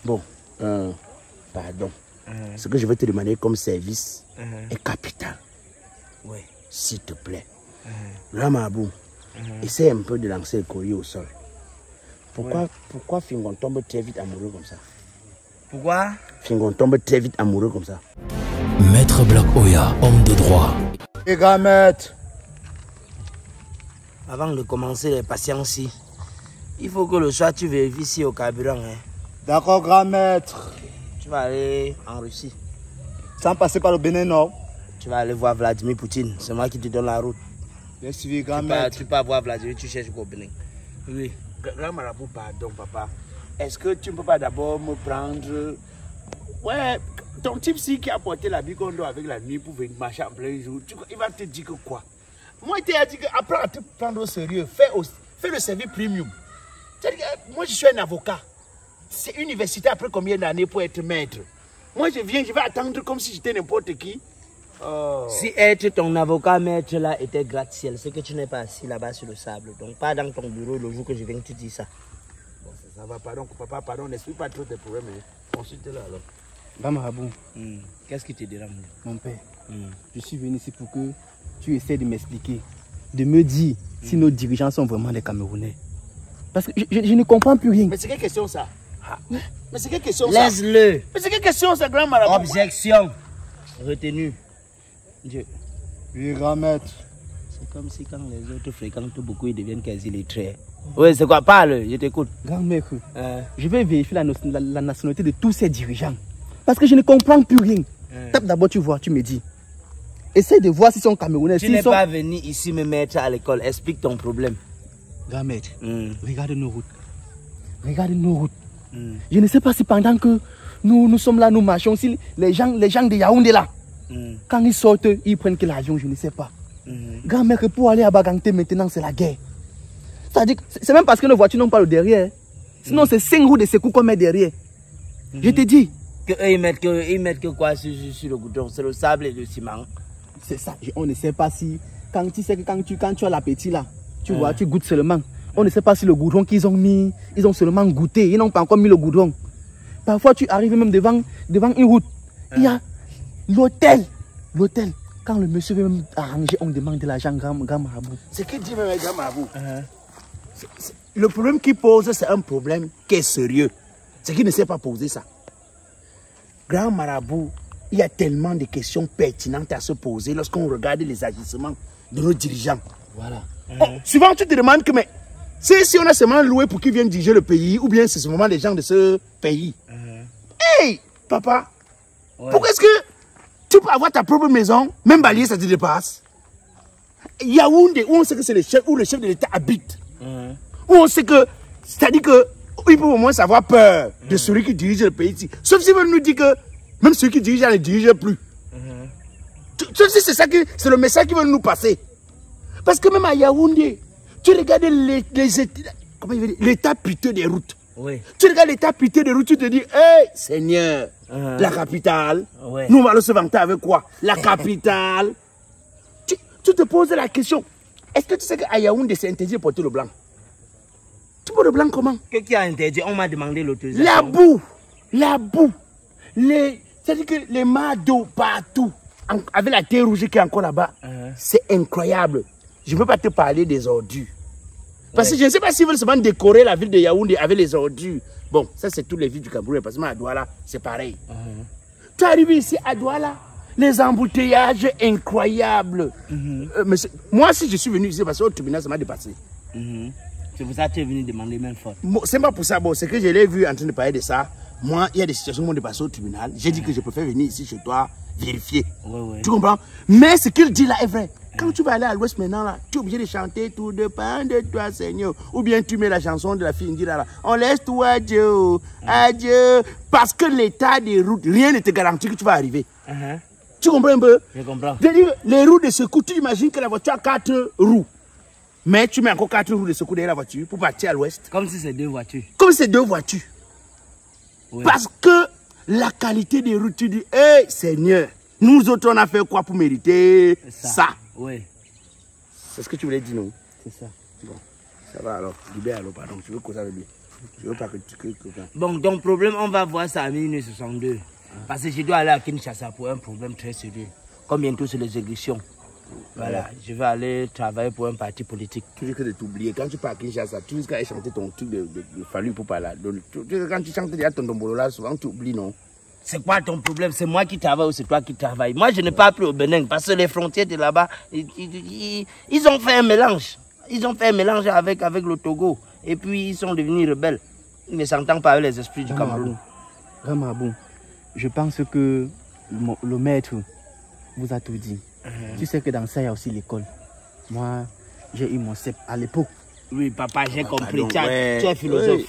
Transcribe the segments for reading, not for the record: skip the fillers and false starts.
Bon, pardon. Ce que je vais te demander comme service est capital. Oui. S'il te plaît. Ramabou, essaie un peu de lancer le collier au sol. Pourquoi Fingon tombe très vite amoureux comme ça? Pourquoi? Fingon tombe très vite amoureux comme ça. Maître Black Oya, homme de droit. Et grand maître. Avant de commencer les patients ici, il faut que le soir tu vérifies ici au carburant. Hein. D'accord, grand maître. Tu vas aller en Russie. Sans passer par le Bénin, non? Tu vas aller voir Vladimir Poutine. C'est moi qui te donne la route. Bien suivi, grand maître. Tu peux voir Vladimir, tu cherches au Bénin. Oui. Grand marabout, pardon, papa. Est-ce que tu ne peux pas d'abord me prendre... Ouais, ton type ci qui a porté la bicondo avec la nuit pour venir marcher en plein jour, il va te dire que quoi? Moi, il t'a dit qu'apprends à te prendre au sérieux. Fais le service premium. Moi, je suis un avocat. C'est université après combien d'années pour être maître? Moi, je vais attendre comme si j'étais n'importe qui. Oh. Si être ton avocat maître là était gratte-ciel, c'est que tu n'es pas assis là-bas sur le sable. Donc, pas dans ton bureau le jour que je viens que tu dis ça. Bon, ça va, pardon, papa, pardon, n'explique pas trop tes problèmes. Consulte-le alors. Bamarabout, qu'est-ce qui te dérange? mon père, je suis venu ici pour que tu essaies de m'expliquer, de me dire si nos dirigeants sont vraiment des Camerounais. Parce que je ne comprends plus rien. Mais c'est quelle question ça? Mais c'est quelle question ça? Laisse-le. Mais c'est quelle question ça, grand marabout? Objection. Retenu. Dieu. Oui, grand maître. C'est comme si quand les autres fréquentent beaucoup, ils deviennent quasi lettrés. Oui, c'est quoi? Parle, je t'écoute. Grand maître, je vais vérifier la nationalité de tous ces dirigeants. Parce que je ne comprends plus rien. Tape d'abord, tu vois, tu me dis. Essaye de voir s'ils sont Camerounais. Tu n'es pas venu ici me mettre à l'école. Explique ton problème. Grand maître, regarde nos routes. Regarde nos routes. Je ne sais pas si pendant que nous sommes là, nous marchons, si les gens de Yaoundé là, quand ils sortent, ils prennent que l'avion, je ne sais pas. Grand maître, pour aller à Baganté maintenant, c'est la guerre. C'est-à-dire que c'est même parce que nos voitures n'ont pas le derrière. Sinon, c'est 5 roues de secours qu'on met derrière. Je te dis. Ils mettent que quoi sur le goudron? C'est le sable et le ciment. C'est ça. On ne sait pas si... Quand tu as l'appétit là, tu vois, tu goûtes seulement. On ne sait pas si le goudron qu'ils ont mis, ils ont seulement goûté. Ils n'ont pas encore mis le goudron. Parfois, tu arrives même devant une route. Il y a l'hôtel. L'hôtel. Quand le monsieur veut même arranger, on demande de l'argent, grand marabout. C'est qui dit même grand marabout? Le problème qu'il pose, c'est un problème qui est sérieux. C'est qu'il ne sait pas poser ça. Grand marabout, il y a tellement de questions pertinentes à se poser lorsqu'on regarde les agissements de nos dirigeants. Voilà. Souvent, tu te demandes que, mais si on a seulement loué pour qu'ils viennent diriger le pays, ou bien c'est seulement les gens de ce pays. Hey, papa, pourquoi est-ce que tu peux avoir ta propre maison, même balayer, ça te dépasse? Yaoundé, où on sait que c'est le chef, où le chef de l'État habite. Où on sait que, c'est-à-dire que, il peut au moins avoir peur de celui qui dirige le pays ici. Sauf s'ils veulent nous dire que même celui qui dirige, ne dirige plus. Sauf si c'est le message qu'ils veulent nous passer. Parce que même à Yaoundé, tu regardes l'état piteux des routes. Oui. Tu regardes l'état piteux des routes, tu te dis, hey, Seigneur, la capitale, nous allons se vanter avec quoi? La capitale. Tu te poses la question, est-ce que tu sais qu'à Yaoundé, c'est interdit de porter le blanc? Tu portes le blanc comment? Qu'est-ce qui a interdit? On m'a demandé l'autorisation. La boue. C'est-à-dire que les mares d'eau partout, avec la terre rouge qui est encore là-bas, c'est incroyable. Je ne peux pas te parler des ordures. Parce que je ne sais pas s'ils veulent seulement décorer la ville de Yaoundé avec les ordures. Bon, ça c'est toutes les villes du Cameroun, parce que à Douala, c'est pareil. Tu arrives ici à Douala, les embouteillages incroyables. Mais moi, si je suis venu ici, parce que au tribunal, ça m'a dépassé. C'est pour ça que tu es venu demander même faute. C'est pas pour ça, bon, c'est que je l'ai vu en train de parler de ça. Moi, il y a des situations qui m'ont dépassé au tribunal. J'ai dit que je préfère venir ici chez toi vérifier. Tu comprends? Mais ce qu'il dit là est vrai. Quand tu vas aller à l'ouest maintenant, là, tu es obligé de chanter tout dépend de toi, Seigneur. Ou bien tu mets la chanson de la fille Indira là. On laisse tout à Dieu. Adieu. Parce que l'état des routes, rien ne te garantit que tu vas arriver. Tu comprends un peu? Je comprends. Les roues de secours, tu imagines que la voiture a 4 roues. Mais tu mets encore 4 roues de secours derrière la voiture pour partir à l'ouest. Comme si c'est 2 voitures. Comme si c'est 2 voitures. Parce que la qualité des routes, tu dis, hey Seigneur, nous autres on a fait quoi pour mériter ça? Oui. C'est ce que tu voulais dire, non? C'est ça. Bon, ça va alors. Libère alors, pardon, tu veux causer avec lui. Je veux pas que tu... Bon, donc problème, on va voir ça en 1962. Parce que je dois aller à Kinshasa pour un problème très sérieux. Comme bientôt c'est les élections. Voilà, je vais aller travailler pour un parti politique. Tu risques de t'oublier. Quand tu pars à Kinshasa, tu risques d'aller chanter ton truc de Fallu pour parler. Quand tu chantes déjà ton dombolo là, souvent tu oublies, non? C'est quoi ton problème? C'est moi qui travaille ou c'est toi qui travailles? Moi, je n'ai pas appris au Bénin parce que les frontières de là-bas, ils ont fait un mélange. Ils ont fait un mélange avec le Togo. Et puis, ils sont devenus rebelles. Ils ne s'entendent pas avec les esprits du Cameroun. Ramabou, je pense que le maître vous a tout dit. Tu sais que dans ça, il y a aussi l'école. Moi, j'ai eu mon CEP à l'époque. Oui, papa, j'ai compris. Pardon, tu es philosophe.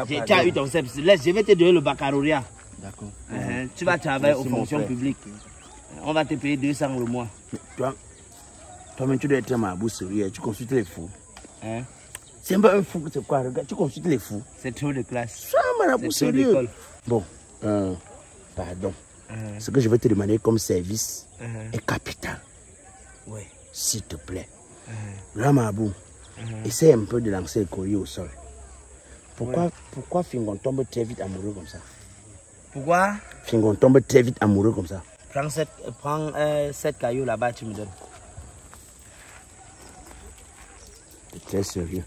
Tu as eu ton CEP. Laisse, je vais te donner le baccalauréat. D'accord. Tu vas travailler aux fonctions publiques. On va te payer 200 le mois. Toi-même, tu dois être un marabout sérieux. Tu consultes les fous. Hein? C'est un peu un fou, c'est quoi? Regarde, tu consultes les fous. C'est trop de classe. C'est un marabout C'est trop sérieux. d'école. Bon, pardon. Ce que je vais te demander comme service est capital. Oui. S'il te plaît. Ramabou, essaie un peu de lancer le courrier au sol. Pourquoi Fingon tombe très vite amoureux comme ça? Pourquoi? Fingon tombe très vite amoureux comme ça. Prends 7 cailloux là-bas, tu me donnes. C'est très sérieux.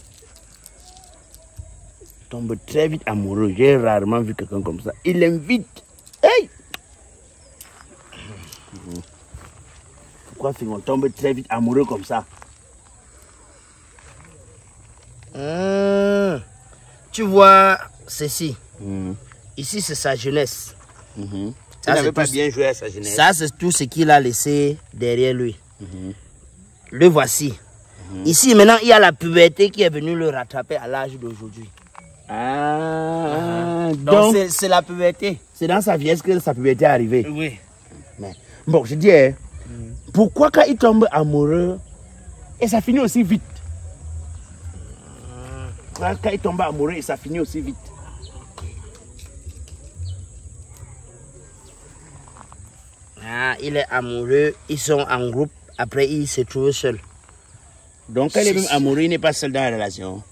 Tombe très vite amoureux. J'ai rarement vu quelqu'un comme ça. Il l'invite. Hey! Pourquoi Fingon tombe très vite amoureux comme ça? Tu vois ceci. Ici, c'est sa jeunesse. Ça n'avait pas bien joué à sa jeunesse. Ça, c'est tout ce qu'il a laissé derrière lui. Le voici. Ici, maintenant, il y a la puberté qui est venue le rattraper à l'âge d'aujourd'hui. Donc, c'est la puberté. C'est dans sa vieillesse que sa puberté est arrivée. Oui. Mais, bon, je dis, pourquoi quand il tombe amoureux, et ça finit aussi vite? Quand il tombe amoureux, et ça finit aussi vite. Il est amoureux, ils sont en groupe, après il se trouve seul. Donc quand il est même amoureux, il n'est pas seul dans la relation.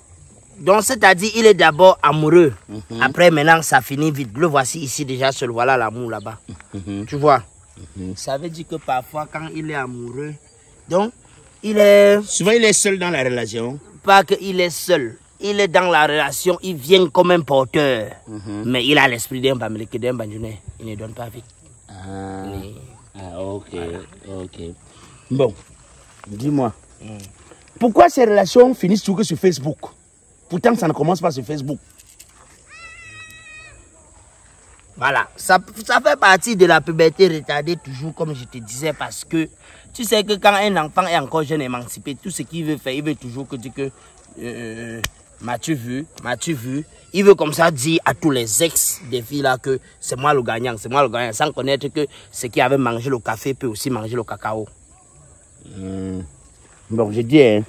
Donc c'est-à-dire il est d'abord amoureux, après maintenant ça finit vite. Le voici ici déjà seul, voilà l'amour là-bas. Tu vois? Ça veut dire que parfois quand il est amoureux, donc il est... Souvent il est seul dans la relation. Pas qu'il est seul, il est dans la relation, il vient comme un porteur. Mais il a l'esprit d'un Bamileke, d'un Banjounais, il ne donne pas vite. Ok. Bon, dis-moi, pourquoi ces relations finissent toujours sur Facebook? Pourtant, ça ne commence pas sur Facebook. Voilà, ça fait partie de la puberté retardée toujours, comme je te disais, parce que tu sais que quand un enfant est encore jeune, émancipé, tout ce qu'il veut faire, il veut toujours que dire que m'as-tu vu? Il veut comme ça dire à tous les ex des filles là que c'est moi le gagnant, sans connaître que ce qui avait mangé le café peut aussi manger le cacao. Bon, je dis,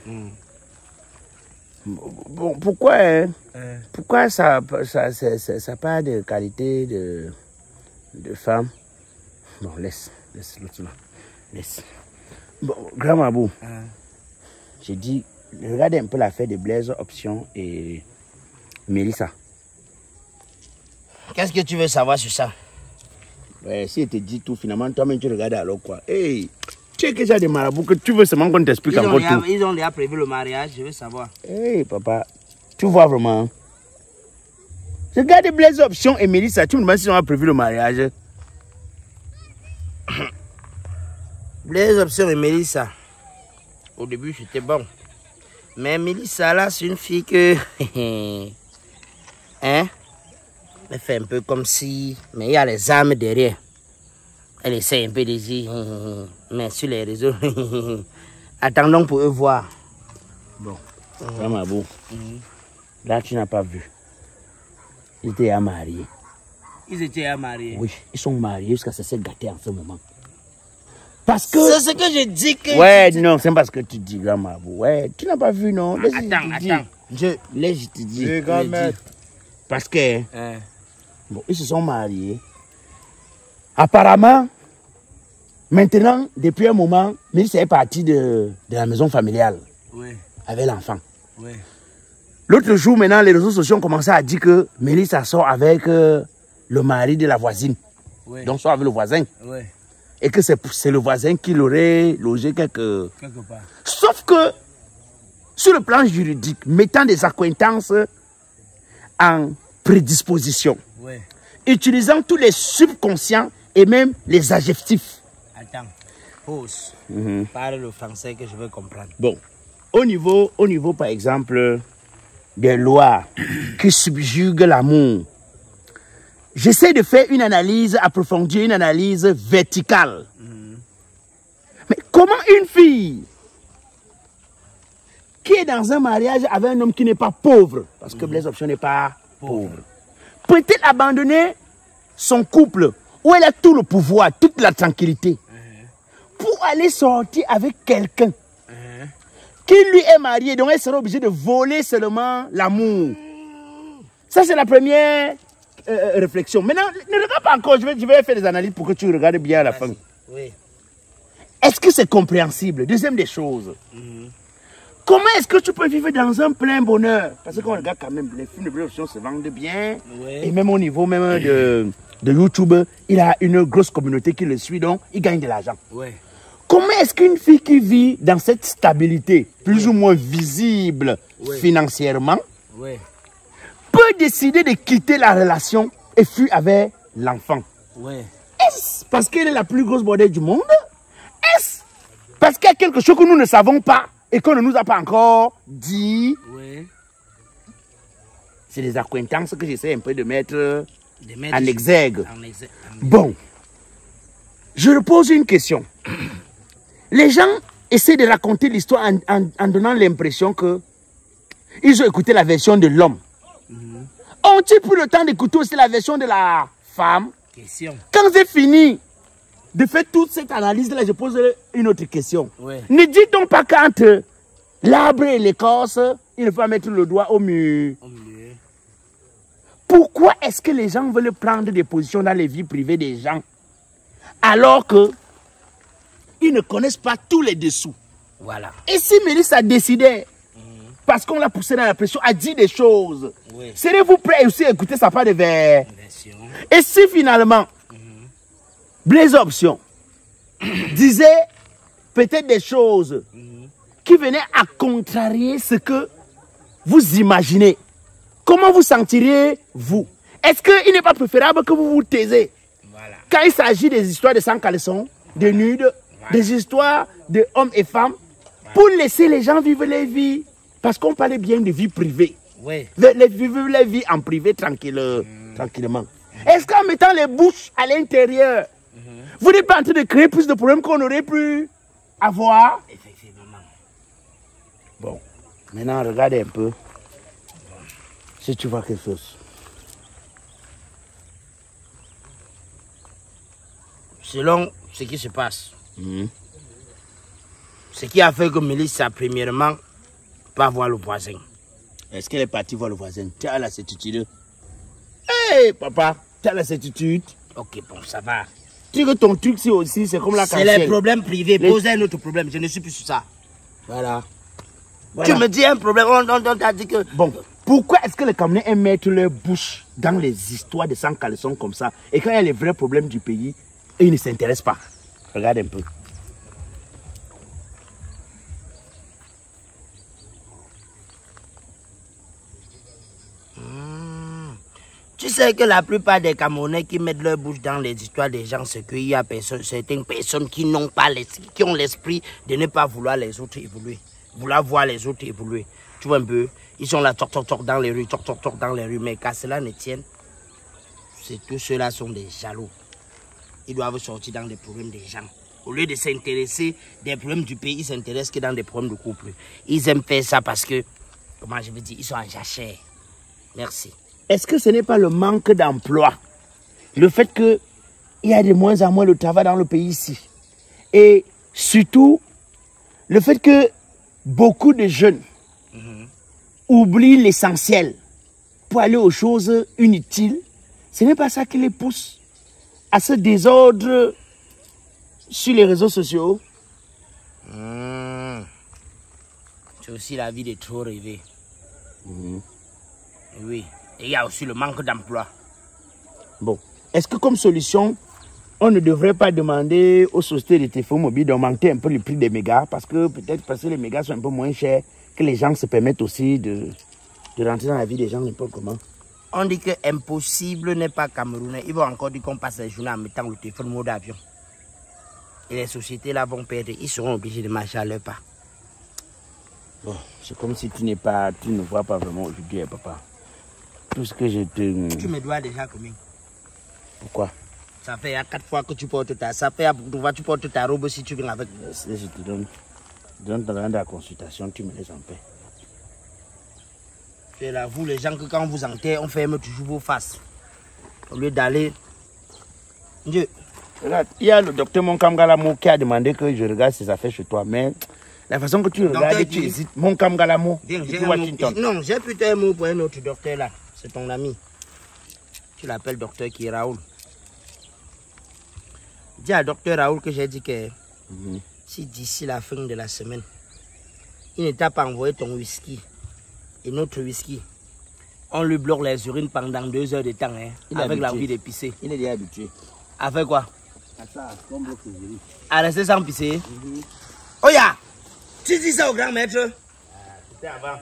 bon, pourquoi ça pas de qualité de femme? Bon, laisse l'autre là. Laisse. Bon, grand Mabou, j'ai dit, regardez un peu l'affaire de Blaise Option et Mélissa. Qu'est-ce que tu veux savoir sur ça? Ouais, si elle te dit tout, finalement, toi-même tu regardes alors quoi. Hey, tu es que ça des marabouts que tu veux seulement qu'on t'explique encore tout. Ils ont déjà prévu le mariage, je veux savoir. Hey, papa, tu vois vraiment. Regarde Blaise Option et Mélissa, tu me demandes si on a prévu le mariage. Blaise Option et Mélissa, au début c'était bon. Mais Mélissa là, c'est une fille que... hein? Elle fait un peu comme si... Mais il y a les âmes derrière. Elle essaie un peu de dire... mais sur les réseaux... Attendons pour eux voir. Bon, vraiment beau. Là, tu n'as pas vu. Ils étaient à marier. Ils étaient à marier? Oui, ils sont mariés jusqu'à se faire gâter en ce moment. Parce que... C'est ce que je dis que... Ouais, non, c'est parce que tu dis, grand Mabou. Ouais, tu n'as pas vu, non? Attends. Je te dis. Parce que... bon, ils se sont mariés. Apparemment, maintenant, depuis un moment, Mélissa est partie de la maison familiale. Oui. Avec l'enfant. Oui. L'autre jour, maintenant, les réseaux sociaux ont commencé à dire que Mélissa sort avec le mari de la voisine. Oui. Donc, sort avec le voisin. Oui. Et que c'est le voisin qui l'aurait logé quelque part. Sauf que, sur le plan juridique, mettant des accointances en prédisposition, oui, utilisant tous les subconscients et même les adjectifs. Attends, pause. Parle le français que je veux comprendre. Bon, au niveau par exemple, des lois qui subjuguent l'amour, j'essaie de faire une analyse approfondie, une analyse verticale. Mais comment une fille qui est dans un mariage avec un homme qui n'est pas pauvre, parce que Blaise Option n'est pas pauvre, peut-elle abandonner son couple où elle a tout le pouvoir, toute la tranquillité, pour aller sortir avec quelqu'un qui lui est marié, donc elle sera obligée de voler seulement l'amour? Ça, c'est la première réflexion. Maintenant, ne regarde pas encore, je vais faire des analyses pour que tu regardes bien à la fin. Oui. Est-ce que c'est compréhensible? Deuxième des choses. Comment est-ce que tu peux vivre dans un plein bonheur? Parce qu'on regarde quand même, les films de Blaise Option se vendent bien. Oui. Et même au niveau même de YouTube, il a une grosse communauté qui le suit, donc il gagne de l'argent. Oui. Comment est-ce qu'une fille qui vit dans cette stabilité, plus ou moins visible financièrement, peut décider de quitter la relation et fuir avec l'enfant? Est-ce parce qu'elle est la plus grosse bordelle du monde? Est-ce parce qu'il y a quelque chose que nous ne savons pas et qu'on ne nous a pas encore dit? C'est des accointances que j'essaie un peu de mettre en exergue. Bon, je repose une question. Les gens essaient de raconter l'histoire en donnant l'impression que ils ont écouté la version de l'homme. Ont-ils pris le temps d'écouter aussi la version de la femme? Quand j'ai fini de faire toute cette analyse-là, je pose une autre question. Ne dit-on pas qu'entre l'arbre et l'écorce, il ne faut pas mettre le doigt au mur? Pourquoi est-ce que les gens veulent prendre des positions dans les vies privées des gens alors que ils ne connaissent pas tous les dessous? Voilà. Et si Mélissa décidait, parce qu'on l'a poussé dans la pression, à dire des choses, serez-vous prêts aussi à écouter sa part de version? Et si finalement, Blaise Option disait peut-être des choses qui venaient à contrarier ce que vous imaginez, comment vous sentiriez-vous? Est-ce qu'il n'est pas préférable que vous vous taisez quand il s'agit des histoires de sans caleçon, de nudes, des histoires de hommes et femmes, pour laisser les gens vivre les vies? Parce qu'on parlait bien de vie privée. Vivre les vies en privé tranquillement. Est-ce qu'en mettant les bouches à l'intérieur, vous n'êtes pas en train de créer plus de problèmes qu'on aurait pu avoir? Effectivement. Bon, maintenant regarde un peu. Si tu vois quelque chose. Selon ce qui se passe, ce qui a fait que Mélissa, premièrement, pas voir le voisin. Est-ce qu'elle est partie voir le voisin? Tu as la certitude? Hé, papa, tu as la certitude? Ok, bon, ça va. Tu veux que ton truc c'est aussi, c'est comme la cancelle. C'est les problèmes privés. Posez un autre problème. Je ne suis plus sur ça. Voilà. Tu me dis un problème, on t'a dit que... Bon, pourquoi est-ce que les Camerounais aiment mettre leur bouche dans les histoires de sans caleçon comme ça? Et quand il y a les vrais problèmes du pays, ils ne s'intéressent pas. Regarde un peu. Tu sais que la plupart des Camerounais qui mettent leur bouche dans les histoires des gens, c'est qu'il y a certaines personnes qui n'ont pas l'esprit, qui ont l'esprit de ne pas vouloir les autres évoluer. Vouloir voir les autres évoluer. Tu vois un peu, ils sont là, toc dans les rues, toc dans les rues. Mais qu'à cela ne tienne, tous ceux-là sont des jaloux. Ils doivent sortir dans les problèmes des gens. Au lieu de s'intéresser des problèmes du pays, ils s'intéressent que dans des problèmes de couple. Ils aiment faire ça parce que, comment je veux dire, ils sont en jachère. Merci. Est-ce que ce n'est pas le manque d'emploi? Le fait qu'il y a de moins en moins de travail dans le pays ici. Et surtout, le fait que beaucoup de jeunes oublient l'essentiel pour aller aux choses inutiles. Ce n'est pas ça qui les pousse à ce désordre sur les réseaux sociaux. C'est aussi la vie de trop rêver. Oui. Et il y a aussi le manque d'emploi. Bon. Est-ce que comme solution, on ne devrait pas demander aux sociétés de téléphone mobile d'augmenter un peu le prix des mégas? Parce que peut-être parce que les mégas sont un peu moins chers, que les gens se permettent aussi de rentrer dans la vie des gens n'importe comment. On dit que impossible n'est pas camerounais. Ils vont encore dire qu'on passe les journées en mettant le téléphone mode avion. Et les sociétés là vont perdre. Ils seront obligés de marcher à leur pas. Bon, c'est comme si tu ne vois pas vraiment aujourd'hui, papa. Tout ce que je te... Tu me dois déjà combien? Pourquoi? Ça fait 4 fois que tu portes ta... Ça fait tu portes ta robe si tu viens avec... Je te donne ta de la consultation, tu me laisses en paix. C'est là, vous les gens, que quand vous enterrez, on ferme toujours vos faces. Au lieu d'aller... Dieu. Regarde, il y a le docteur Monkam Galamo qui a demandé que je regarde ses affaires chez toi, mais la façon que tu regardes, tu hésites. Monkam Galamo, depuis Washington. Non, j'ai plutôt un mot pour un autre docteur là. C'est ton ami. Tu l'appelles docteur qui est Raoul. Dis à docteur Raoul que j'ai dit que si d'ici la fin de la semaine, il ne t'a pas envoyé ton whisky et notre whisky, on lui bloque les urines pendant 2 heures de temps, hein, avec l'envie de pisser. Il est déjà habitué. Avec quoi? À ça, on bloque les urines. À rester sans pisser. Oh ya! Tu dis ça au grand maître? C'était avant.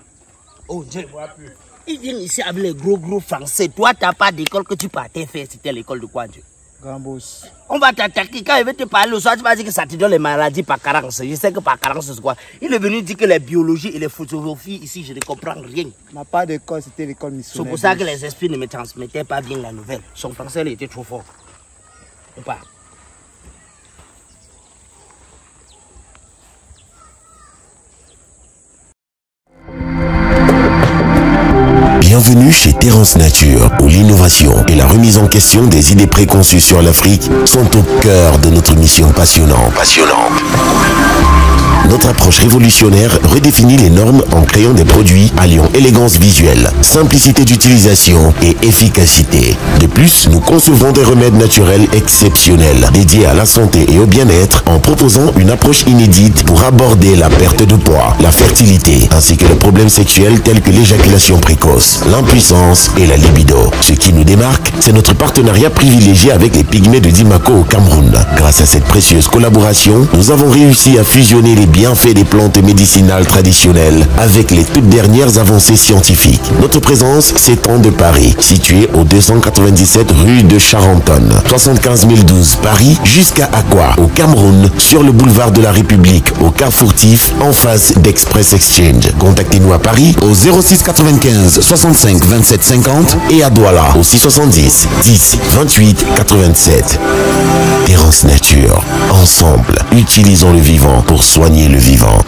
Oh Dieu. Je ne vois plus. Il vient ici avec les gros français. Toi, tu n'as pas d'école que tu partais faire. C'était l'école de quoi, Dieu? Grand boss. On va t'attaquer. Quand il veut te parler le soir, tu vas dire que ça te donne les maladies par carence. Je sais que par carence, c'est quoi? Il est venu dire que les biologies et les photographies ici, je ne comprends rien. Ma part d'école, c'était l'école missionnaire. C'est pour ça que les esprits ne me transmettaient pas bien la nouvelle. Son français, il était trop fort. Ou pas? Bienvenue chez Terrance Nature, où l'innovation et la remise en question des idées préconçues sur l'Afrique sont au cœur de notre mission passionnante. Notre approche révolutionnaire redéfinit les normes en créant des produits alliant élégance visuelle, simplicité d'utilisation et efficacité. De plus, nous concevons des remèdes naturels exceptionnels dédiés à la santé et au bien-être en proposant une approche inédite pour aborder la perte de poids, la fertilité ainsi que les problèmes sexuels tels que l'éjaculation précoce, l'impuissance et la libido. Ce qui nous démarque, c'est notre partenariat privilégié avec les pygmées de Dimako au Cameroun. Grâce à cette précieuse collaboration, nous avons réussi à fusionner les bienfaits des plantes médicinales traditionnelles avec les toutes dernières avancées scientifiques. Notre présence s'étend de Paris, situé au 297 rue de Charentonne, 75 012 Paris, jusqu'à Akwa, au Cameroun, sur le boulevard de la République, au Carrefour Tif, en face d'Express Exchange. Contactez-nous à Paris au 06 95 65 27 50 et à Douala au 670 10 28 87. Terrance Nature. Ensemble, utilisons le vivant pour soigner le vivant.